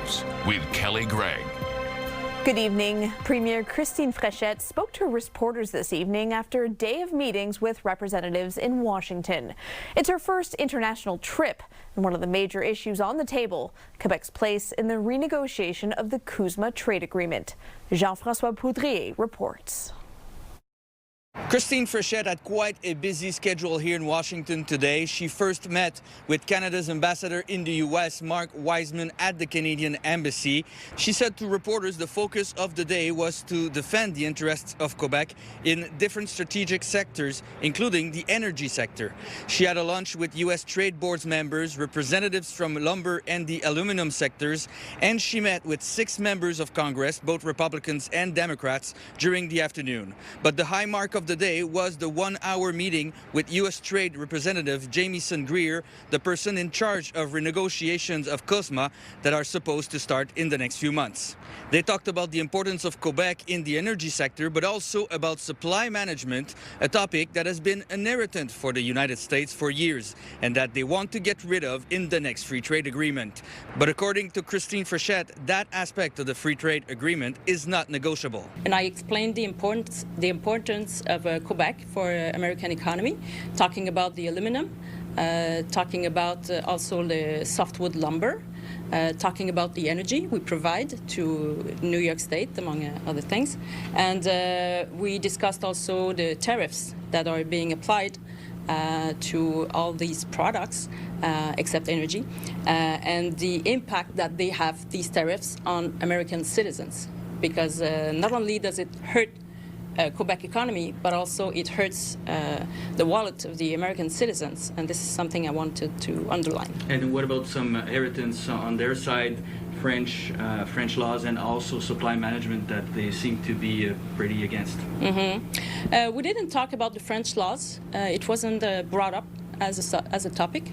News with Kelly Gregg. Good evening. Premier Christine Fréchette spoke to reporters this evening after a day of meetings with representatives in Washington. It's her first international trip, and one of the major issues on the table, Quebec's place in the renegotiation of the CUSMA trade agreement. Jean-François Poudrier reports. Christine Fréchette had quite a busy schedule here in Washington today. She first met with Canada's ambassador in the U.S., Mark Wiseman, at the Canadian Embassy. She said to reporters the focus of the day was to defend the interests of Quebec in different strategic sectors, including the energy sector. She had a lunch with U.S. Trade Board's members, representatives from lumber and the aluminum sectors, and she met with 6 members of Congress, both Republicans and Democrats, during the afternoon. But the high mark of the day was the 1-hour meeting with U.S. Trade Representative Jamieson Greer, the person in charge of renegotiations of CUSMA that are supposed to start in the next few months. They talked about the importance of Quebec in the energy sector, but also about supply management, a topic that has been an irritant for the United States for years and that they want to get rid of in the next free trade agreement. But according to Christine Fréchette, that aspect of the free trade agreement is not negotiable. And I explained the importance of Quebec for American economy, talking about the aluminum, talking about also the softwood lumber, talking about the energy we provide to New York State, among other things. And we discussed also the tariffs that are being applied to all these products, except energy, and the impact that they have, these tariffs, on American citizens. Because not only does it hurt Quebec economy, but also it hurts the wallet of the American citizens, and this is something I wanted to underline. And what about some irritants on their side, French laws and also supply management that they seem to be pretty against? We didn't talk about the French laws. It wasn't brought up as a topic.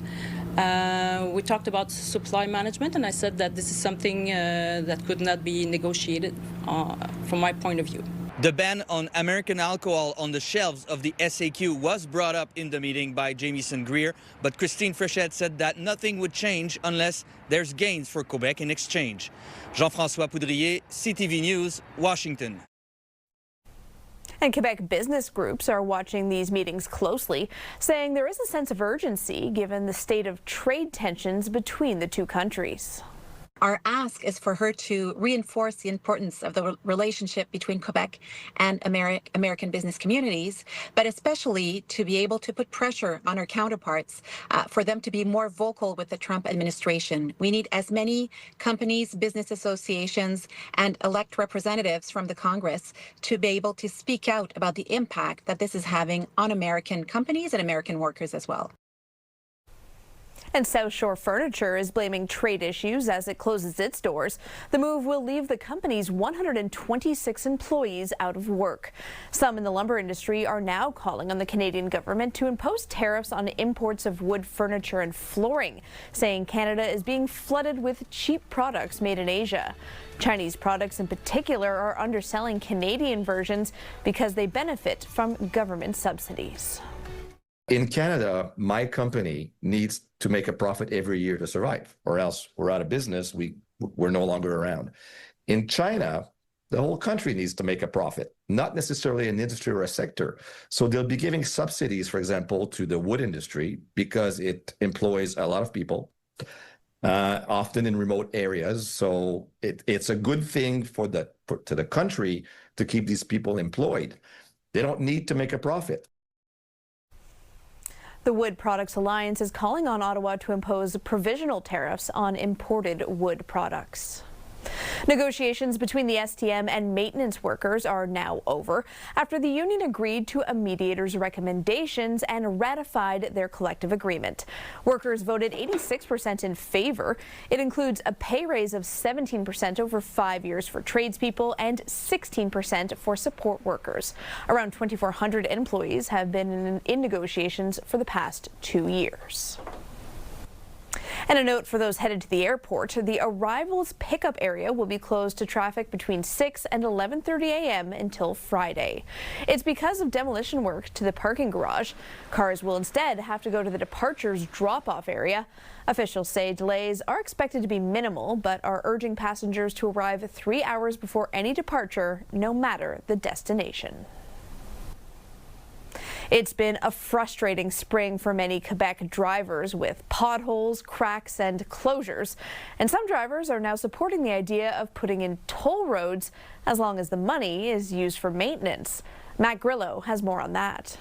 We talked about supply management, and I said that this is something that could not be negotiated from my point of view. The ban on American alcohol on the shelves of the SAQ was brought up in the meeting by Jamieson Greer, but Christine Fréchette said that nothing would change unless there's gains for Quebec in exchange. Jean-François Poudrier, CTV News, Washington. And Quebec business groups are watching these meetings closely, saying there is a sense of urgency given the state of trade tensions between the two countries. Our ask is for her to reinforce the importance of the relationship between Quebec and American business communities, but especially to be able to put pressure on our counterparts for them to be more vocal with the Trump administration. We need as many companies, business associations, and elect representatives from the Congress to be able to speak out about the impact that this is having on American companies and American workers as well. And South Shore Furniture is blaming trade issues as it closes its doors. The move will leave the company's 126 employees out of work. Some in the lumber industry are now calling on the Canadian government to impose tariffs on imports of wood, furniture and flooring, saying Canada is being flooded with cheap products made in Asia. Chinese products in particular are underselling Canadian versions because they benefit from government subsidies. In Canada, my company needs to make a profit every year to survive, or else we're out of business, we're no longer around. In China, the whole country needs to make a profit, not necessarily an industry or a sector. So they'll be giving subsidies, for example, to the wood industry because it employs a lot of people, often in remote areas. So it's a good thing to the country to keep these people employed. They don't need to make a profit. The Wood Products Alliance is calling on Ottawa to impose provisional tariffs on imported wood products. Negotiations between the STM and maintenance workers are now over after the union agreed to a mediator's recommendations and ratified their collective agreement. Workers voted 86% in favor. It includes a pay raise of 17% over 5 years for tradespeople and 16% for support workers. Around 2,400 employees have been in negotiations for the past 2 years. And a note for those headed to the airport, the arrivals pickup area will be closed to traffic between 6 and 11:30 a.m. until Friday. It's because of demolition work to the parking garage. Cars will instead have to go to the departures drop-off area. Officials say delays are expected to be minimal, but are urging passengers to arrive 3 hours before any departure, no matter the destination. It's been a frustrating spring for many Quebec drivers with potholes, cracks, and closures. And some drivers are now supporting the idea of putting in toll roads as long as the money is used for maintenance. Matt Grillo has more on that.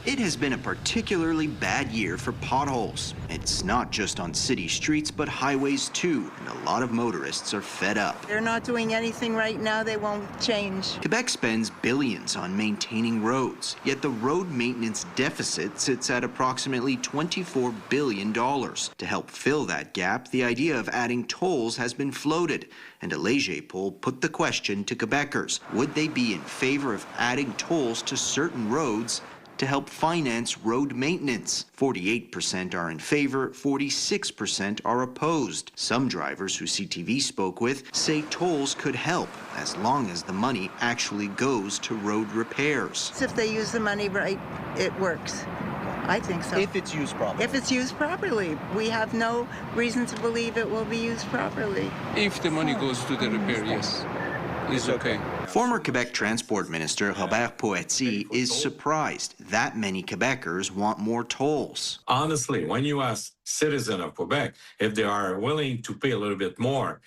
It has been a particularly bad year for potholes. It's not just on city streets, but highways too, and a lot of motorists are fed up. They're not doing anything right now. They won't change. Quebec spends billions on maintaining roads, yet the road maintenance deficit sits at approximately $24 billion. To help fill that gap, the idea of adding tolls has been floated, and a Léger poll put the question to Quebecers. Would they be in favor of adding tolls to certain roads to help finance road maintenance? 48% are in favor, 46% are opposed. Some drivers who CTV spoke with say tolls could help, as long as the money actually goes to road repairs. If they use the money right, it works. I think so. If it's used properly. If it's used properly. We have no reason to believe it will be used properly. If the money goes to the repair, yes, it's okay. Former Quebec Transport Minister Robert Poetti is surprised that many Quebecers want more tolls. Honestly, when you ask citizens of Quebec if they are willing to pay a little bit more,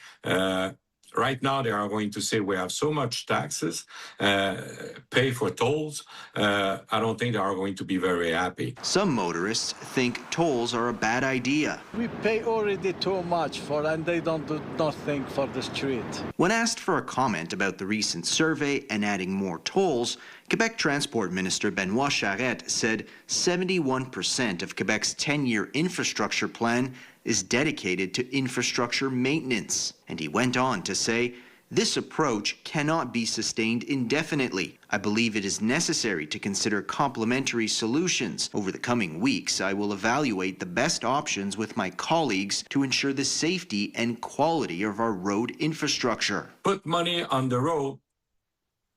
right now they are going to say we have so much taxes, pay for tolls. I don't think they are going to be very happy. Some motorists think tolls are a bad idea. We pay already too much for, and they don't do nothing for the street. When asked for a comment about the recent survey and adding more tolls, Quebec Transport Minister Benoit Charette said 71% of Quebec's 10-year infrastructure plan is dedicated to infrastructure maintenance. And he went on to say, this approach cannot be sustained indefinitely. I believe it is necessary to consider complementary solutions. Over the coming weeks, I will evaluate the best options with my colleagues to ensure the safety and quality of our road infrastructure. Put money on the road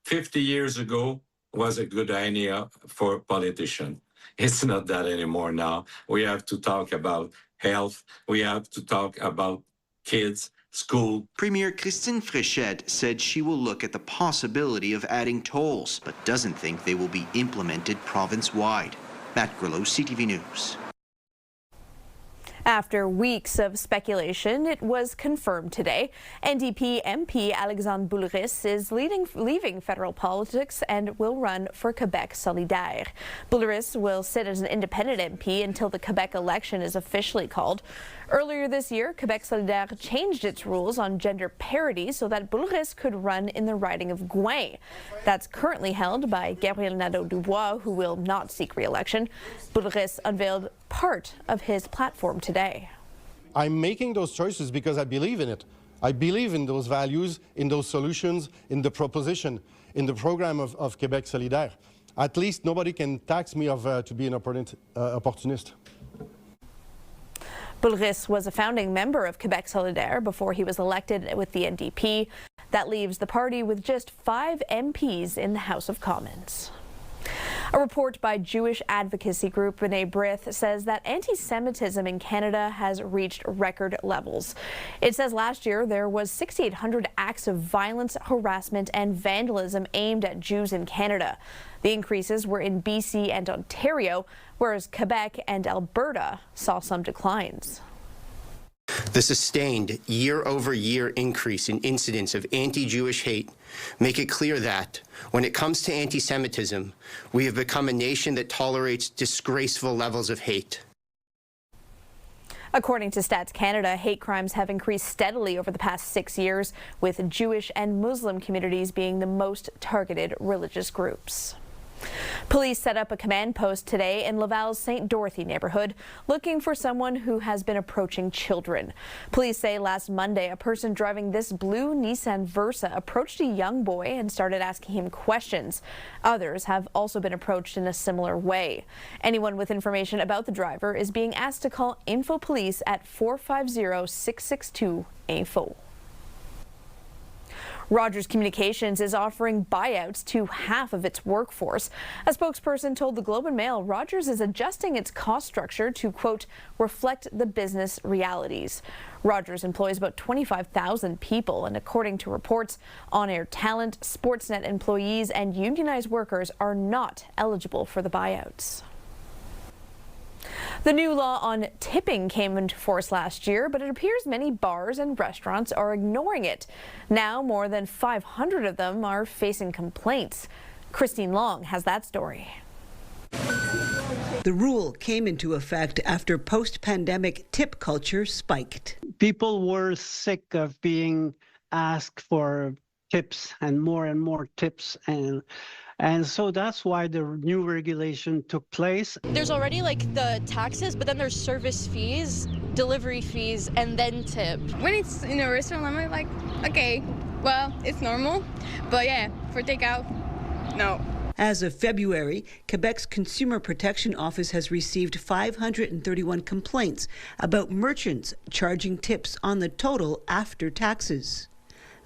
50 years ago was a good idea for politicians. It's not that anymore now. We have to talk about health. We have to talk about kids, school. Premier Christine Fréchette said she will look at the possibility of adding tolls, but doesn't think they will be implemented province-wide. Matt Grillo, CTV News. After weeks of speculation, it was confirmed today. NDP MP Alexandre Boulerice is leaving federal politics and will run for Quebec Solidaire. Boulerice will sit as an independent MP until the Quebec election is officially called. Earlier this year, Quebec Solidaire changed its rules on gender parity so that Boulerice could run in the riding of Gouin. That's currently held by Gabriel Nadeau-Dubois, who will not seek re-election. Boulerice unveiled part of his platform today. I'm making those choices because I believe in it. I believe in those values, in those solutions, in the proposition, in the program of Québec Solidaire. At least nobody can tax me to be an opportunist. Boulerice was a founding member of Quebec Solidaire before he was elected with the NDP. That leaves the party with just 5 MPs in the House of Commons. A report by Jewish advocacy group B'nai B'rith says that anti-Semitism in Canada has reached record levels. It says last year there was 6,800 acts of violence, harassment, and vandalism aimed at Jews in Canada. The increases were in BC and Ontario, whereas Quebec and Alberta saw some declines. The sustained year-over-year increase in incidents of anti-Jewish hate make it clear that, when it comes to anti-Semitism, we have become a nation that tolerates disgraceful levels of hate. According to Stats Canada, hate crimes have increased steadily over the past 6 years, with Jewish and Muslim communities being the most targeted religious groups. Police set up a command post today in Laval's St. Dorothy neighborhood, looking for someone who has been approaching children. Police say last Monday, a person driving this blue Nissan Versa approached a young boy and started asking him questions. Others have also been approached in a similar way. Anyone with information about the driver is being asked to call Info Police at 450-662-AINFO. Rogers Communications is offering buyouts to half of its workforce. A spokesperson told the Globe and Mail Rogers is adjusting its cost structure to, quote, reflect the business realities. Rogers employs about 25,000 people, and according to reports, on-air talent, Sportsnet employees, and unionized workers are not eligible for the buyouts. The new law on tipping came into force last year, but it appears many bars and restaurants are ignoring it. Now, more than 500 of them are facing complaints. Christine Long has that story. The rule came into effect after post-pandemic tip culture spiked. People were sick of being asked for tips and more tips, and so that's why the new regulation took place. There's already like the taxes, but then there's service fees, delivery fees, and then tip. When it's in a restaurant, I'm like, okay, well, it's normal. But yeah, for takeout, no. As of February, Quebec's Consumer Protection Office has received 531 complaints about merchants charging tips on the total after taxes.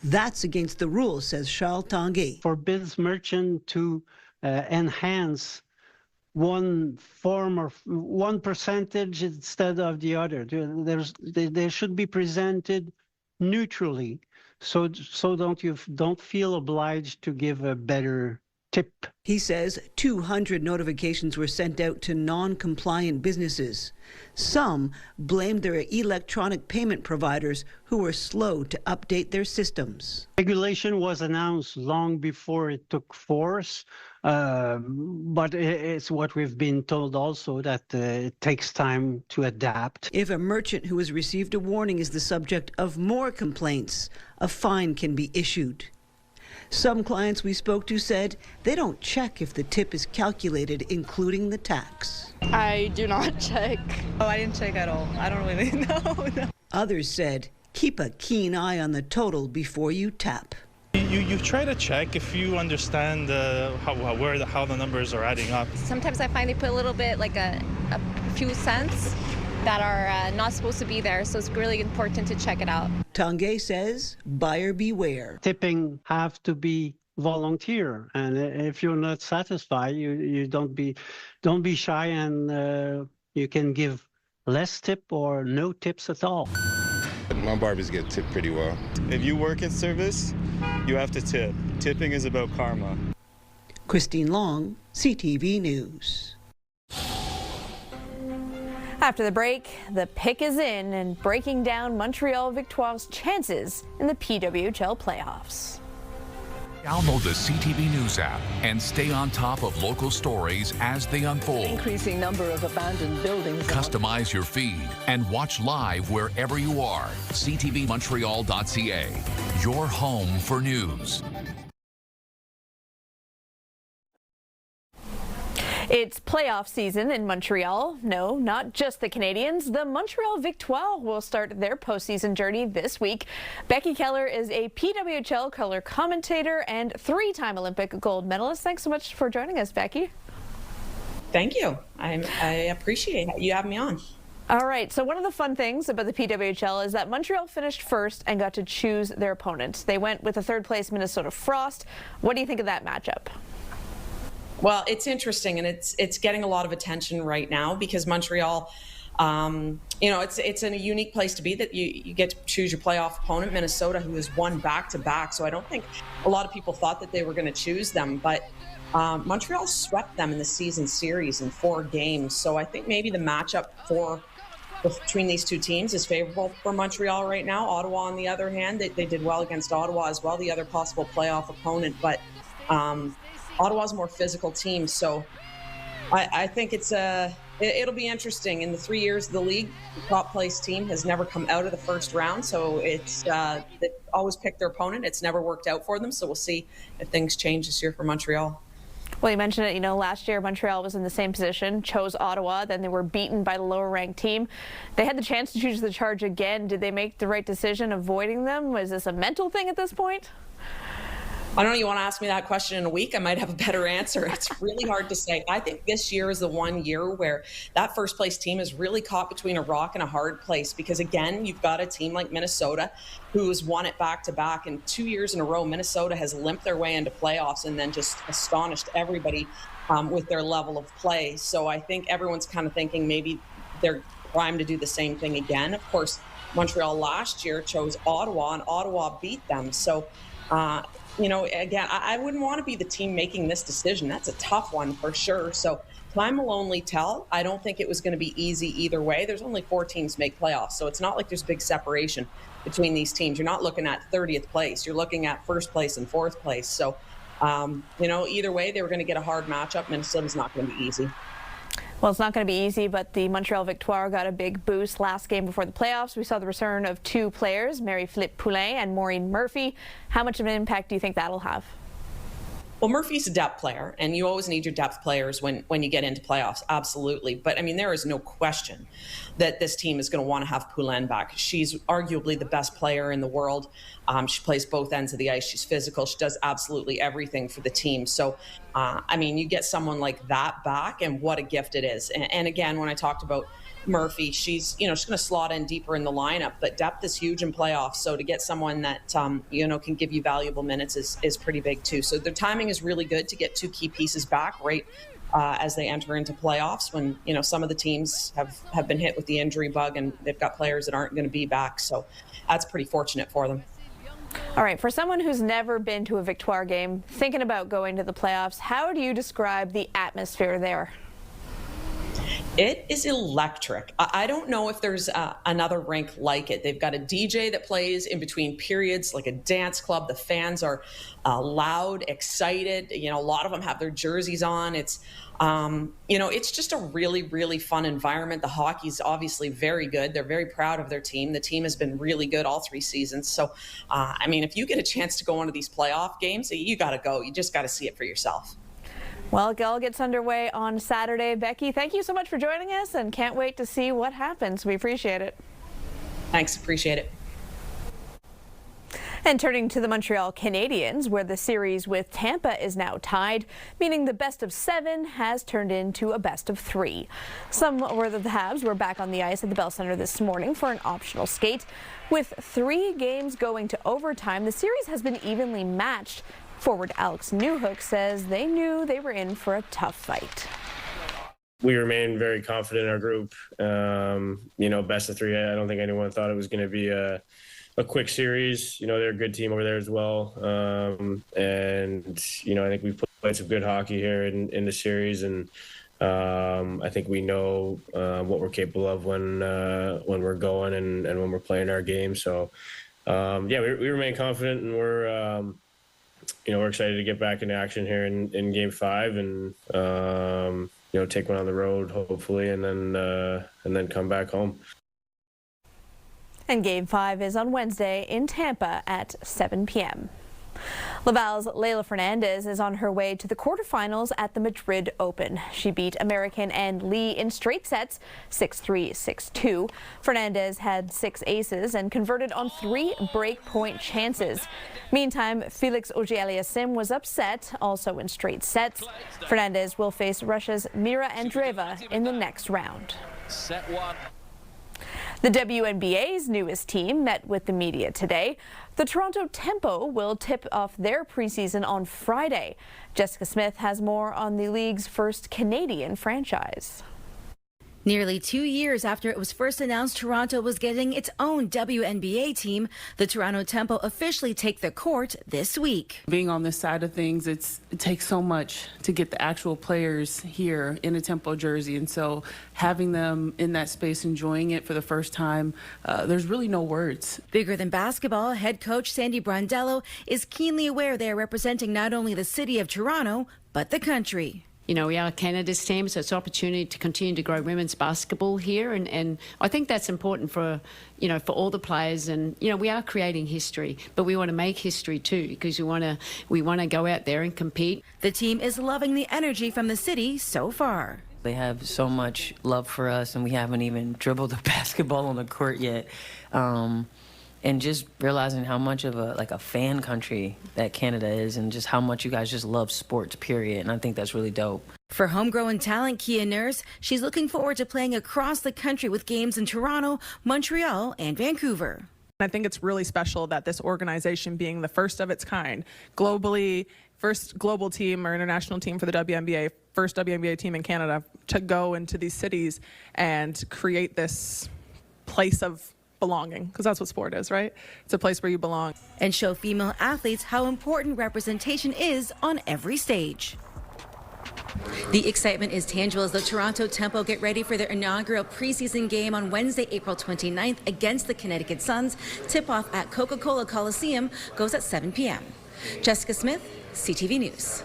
That's against the rules, says Charles Tanguay. Forbids merchant to enhance one form or one percentage instead of the other. They should be presented neutrally, so don't feel obliged to give a better tip. He says 200 notifications were sent out to non-compliant businesses. Some blamed their electronic payment providers who were slow to update their systems. Regulation was announced long before it took force, but it's what we've been told also, that it takes time to adapt. If a merchant who has received a warning is the subject of more complaints, a fine can be issued. Some clients we spoke to said they don't check if the tip is calculated, including the tax. I do not check. Oh, I didn't check at all. I don't really know. Others said keep a keen eye on the total before you tap. You try to check if you understand how the numbers are adding up. Sometimes I find they put a little bit, like a few cents that are not supposed to be there, so it's really important to check it out. Tanguay says, buyer beware. Tipping have to be volunteer, and if you're not satisfied, you don't be shy, and you can give less tip or no tips at all. My barbers get tipped pretty well. If you work in service, you have to tip. Tipping is about karma. Christine Long, CTV News. After the break, the pick is in and breaking down Montreal Victoire's chances in the PWHL playoffs. Download the CTV News app and stay on top of local stories as they unfold. Increasing number of abandoned buildings. Customize your feed and watch live wherever you are. CTVMontreal.ca, your home for news. It's playoff season in Montreal. No, not just the Canadiens. The Montreal Victoire will start their postseason journey this week. Becky Keller is a PWHL color commentator and three-time Olympic gold medalist. Thanks so much for joining us, Becky. Thank you. I appreciate you having me on. All right, so one of the fun things about the PWHL is that Montreal finished first and got to choose their opponents. They went with the third-place Minnesota Frost. What do you think of that matchup? Well, it's interesting, and it's getting a lot of attention right now because Montreal, it's in a unique place to be that you get to choose your playoff opponent. Minnesota, who has won back-to-back, so I don't think a lot of people thought that they were going to choose them, but Montreal swept them in the season series in 4 games, so I think maybe the matchup between these two teams is favorable for Montreal right now. Ottawa, on the other hand, they did well against Ottawa as well, the other possible playoff opponent, but Ottawa's a more physical team, so I think it'll be interesting. In the 3 years of the league, the top place team has never come out of the first round, so they always pick their opponent. It's never worked out for them, so we'll see if things change this year for Montreal. Well, you mentioned it, last year Montreal was in the same position, chose Ottawa, then they were beaten by the lower-ranked team. They had the chance to choose the Charge again. Did they make the right decision avoiding them? Was this a mental thing at this point? I don't know, you want to ask me that question in a week, I might have a better answer. It's really hard to say. I think this year is the one year where that first place team is really caught between a rock and a hard place because, again, you've got a team like Minnesota who's won it back-to-back, and 2 years in a row, Minnesota has limped their way into playoffs and then just astonished everybody with their level of play. So I think everyone's kind of thinking maybe they're primed to do the same thing again. Of course, Montreal last year chose Ottawa, and Ottawa beat them. So, again, I wouldn't want to be the team making this decision. That's a tough one for sure. So time will only tell. I don't think it was going to be easy either way. There's only 4 teams make playoffs, so it's not like there's big separation between these teams. You're not looking at 30th place. You're looking at first place and 4th place. So, either way, they were going to get a hard matchup. Minnesota's not going to be easy. Well, it's not going to be easy, but the Montreal Victoire got a big boost last game before the playoffs. We saw the return of 2 players, Marie-Philippe Poulin and Maureen Murphy. How much of an impact do you think that'll have? Well, Murphy's a depth player, and you always need your depth players when you get into playoffs, absolutely. But, there is no question that this team is going to want to have Poulin back. She's arguably the best player in the world. She plays both ends of the ice. She's physical. She does absolutely everything for the team. So, you get someone like that back, and what a gift it is. And again, when I talked about Murphy, she's going to slot in deeper in the lineup, but depth is huge in playoffs. So to get someone that, can give you valuable minutes is pretty big too. So the timing is really good to get 2 key pieces back right as they enter into playoffs when, some of the teams have been hit with the injury bug and they've got players that aren't going to be back. So that's pretty fortunate for them. All right, for someone who's never been to a Victoire game, thinking about going to the playoffs, how do you describe the atmosphere there? It is electric. I don't know if there's another rink like it. They've got a DJ that plays in between periods, like a dance club. The fans are loud, excited. A lot of them have their jerseys on. It's, it's just a really, really fun environment. The hockey's obviously very good. They're very proud of their team. The team has been really good all 3 seasons. So, if you get a chance to go one of these playoff games, you got to go. You just got to see it for yourself. Well, it all gets underway on Saturday. Becky, thank you so much for joining us and can't wait to see what happens. We appreciate it. Thanks, appreciate it. And turning to the Montreal Canadiens, where the series with Tampa is now tied, meaning the best of 7 has turned into a best of 3. Some of the Habs were back on the ice at the Bell Center this morning for an optional skate. With 3 games going to overtime, the series has been evenly matched. Forward Alex Newhook says they knew they were in for a tough fight. We remain very confident in our group. Best of 3. I don't think anyone thought it was going to be a quick series. They're a good team over there as well. I think we've played some good hockey here in the series, and I think we know what we're capable of when we're going and when we're playing our game. So, we remain confident, and we're excited to get back into action here in Game 5 and, take one on the road, hopefully, and then come back home. And Game 5 is on Wednesday in Tampa at 7 p.m. Laval's Leylah Fernandez is on her way to the quarterfinals at the Madrid Open. She beat American Ann Lee in straight sets, 6-3, 6-2. Fernandez had 6 aces and converted on 3 breakpoint chances. Meantime, Felix Auger-Aliassime was upset, also in straight sets. Fernandez will face Russia's Mira Andreeva in the next round. Set 1. The WNBA's newest team met with the media today. The Toronto Tempo will tip off their preseason on Friday. Jessica Smith has more on the league's first Canadian franchise. Nearly 2 years after it was first announced Toronto was getting its own WNBA team, the Toronto Tempo officially take the court this week. Being on this side of things, it takes so much to get the actual players here in a Tempo jersey, and so having them in that space enjoying it for the first time, there's really no words. Bigger than basketball, head coach Sandy Brondello is keenly aware they are representing not only the city of Toronto, but the country. You know, we are Canada's team, so it's an opportunity to continue to grow women's basketball here. And I think that's important for, you know, for all the players. And, you know, we are creating history, but we want to make history too, because we want to go out there and compete. The team is loving the energy from the city so far. They have so much love for us, and we haven't even dribbled a basketball on the court yet. And just realizing how much of a fan country that Canada is, and just how much you guys just love sports, period. And I think that's really dope. For homegrown talent Kia Nurse, she's looking forward to playing across the country with games in Toronto, Montreal, and Vancouver. I think it's really special that this organization, being the first of its kind, globally, first global team or international team for the WNBA, first WNBA team in Canada, to go into these cities and create this place of belonging, because that's what sport is, right? It's a place where you belong. And show female athletes how important representation is on every stage. The excitement is tangible as the Toronto Tempo get ready for their inaugural preseason game on Wednesday, April 29th against the Connecticut Suns. Tip-off at Coca-Cola Coliseum goes at 7 p.m. Jessica Smith, CTV News.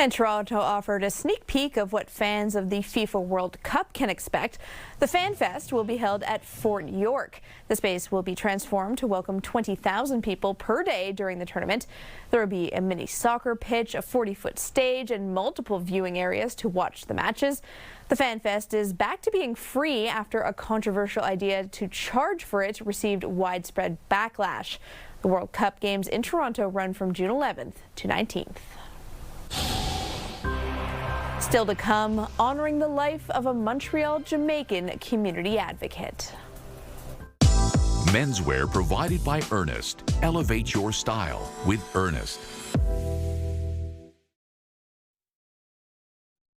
And Toronto offered a sneak peek of what fans of the FIFA World Cup can expect. The FanFest will be held at Fort York. The space will be transformed to welcome 20,000 people per day during the tournament. There will be a mini soccer pitch, a 40-foot stage, and multiple viewing areas to watch the matches. The FanFest is back to being free after a controversial idea to charge for it received widespread backlash. The World Cup games in Toronto run from June 11th to 19th. Still to come, honoring the life of a Montreal Jamaican community advocate. Menswear provided by Ernest. Elevate your style with Ernest.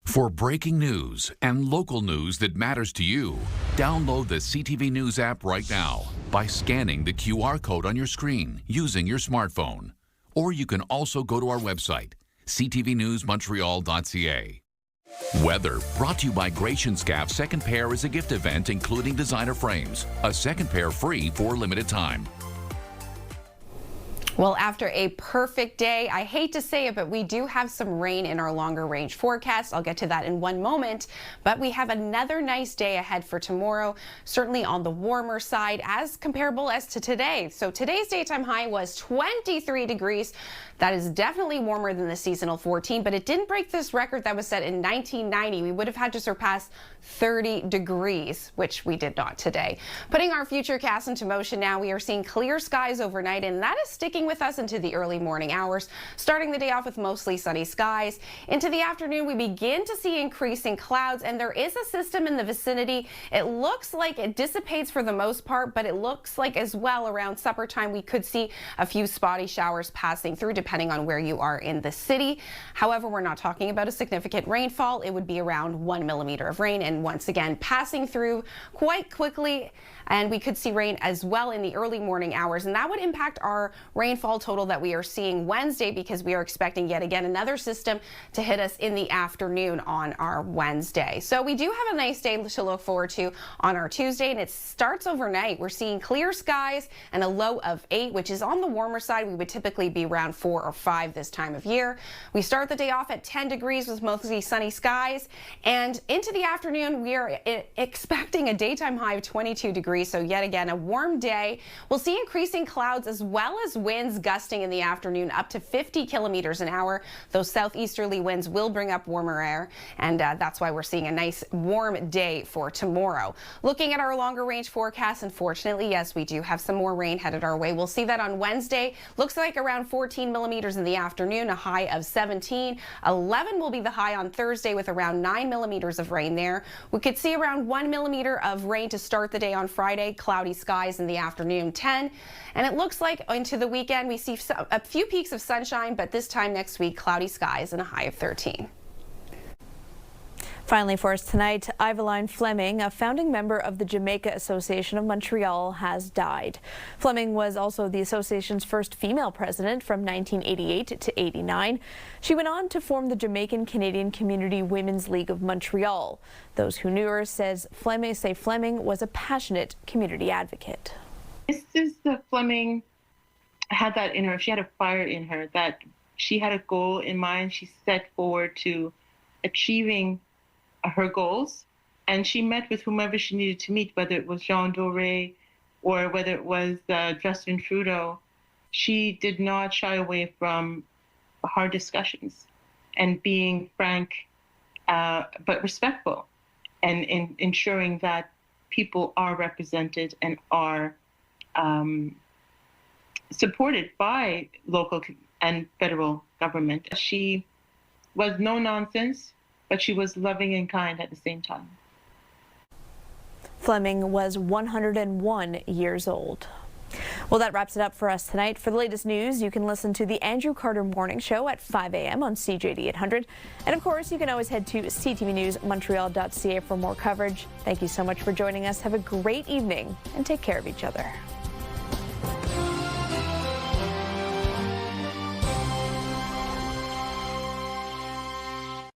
For breaking news and local news that matters to you, download the CTV News app right now by scanning the QR code on your screen using your smartphone. Or you can also go to our website, ctvnewsmontreal.ca. Weather brought to you by Gratianscap's second pair is a gift event including designer frames. A second pair free for a limited time. Well, after a perfect day, I hate to say it, but we do have some rain in our longer range forecast. I'll get to that in one moment, but we have another nice day ahead for tomorrow, certainly on the warmer side as comparable as to today. So today's daytime high was 23 degrees. That is definitely warmer than the seasonal 14, but it didn't break this record that was set in 1990. We would have had to surpass 30 degrees, which we did not today. Putting our futurecast into motion now, we are seeing clear skies overnight, and that is sticking with us into the early morning hours, starting the day off with mostly sunny skies. Into the afternoon, we begin to see increasing clouds, and there is a system in the vicinity. It looks like it dissipates for the most part, but it looks like as well around supper time we could see a few spotty showers passing through, depending on where you are in the city. However, we're not talking about a significant rainfall. It would be around 1 millimeter of rain, and once again passing through quite quickly, and we could see rain as well in the early morning hours, and that would impact our rainfall total that we are seeing Wednesday, because we are expecting yet again another system to hit us in the afternoon on our Wednesday. So we do have a nice day to look forward to on our Tuesday, and it starts overnight. We're seeing clear skies and a low of 8, which is on the warmer side. We would typically be around 4 or 5 this time of year. We start the day off at 10 degrees with mostly sunny skies, and into the afternoon we are expecting a daytime high of 22 degrees. So yet again a warm day. We'll see increasing clouds as well as winds gusting in the afternoon up to 50 kilometers an hour. Those southeasterly winds will bring up warmer air, and that's why we're seeing a nice warm day for tomorrow. Looking at our longer range forecast, unfortunately, yes, we do have some more rain headed our way. We'll see that on Wednesday. Looks like around 14 millimeters in the afternoon, a high of 17. 11 will be the high on Thursday with around 9 millimeters of rain there. We could see around 1 millimeter of rain to start the day on Friday, cloudy skies in the afternoon, 10. And it looks like into the weekend we see a few peaks of sunshine, but this time next week, cloudy skies and a high of 13. Finally for us tonight, Ivaline Fleming, a founding member of the Jamaica Association of Montreal, has died. Fleming was also the association's first female president from 1988 to 89. She went on to form the Jamaican Canadian Community Women's League of Montreal. Those who knew her say Fleming was a passionate community advocate. Mrs. Fleming had that in her. She had a fire in her that she had a goal in mind. She set forward to achieving her goals, and she met with whomever she needed to meet, whether it was Jean Doré or whether it was Justin Trudeau. She did not shy away from hard discussions and being frank but respectful, and in ensuring that people are represented and are supported by local and federal government. She was no nonsense, but she was loving and kind at the same time. Fleming was 101 years old. Well, that wraps it up for us tonight. For the latest news, you can listen to the Andrew Carter Morning Show at 5 a.m. on CJD 800. And of course, you can always head to ctvnewsmontreal.ca for more coverage. Thank you so much for joining us. Have a great evening and take care of each other.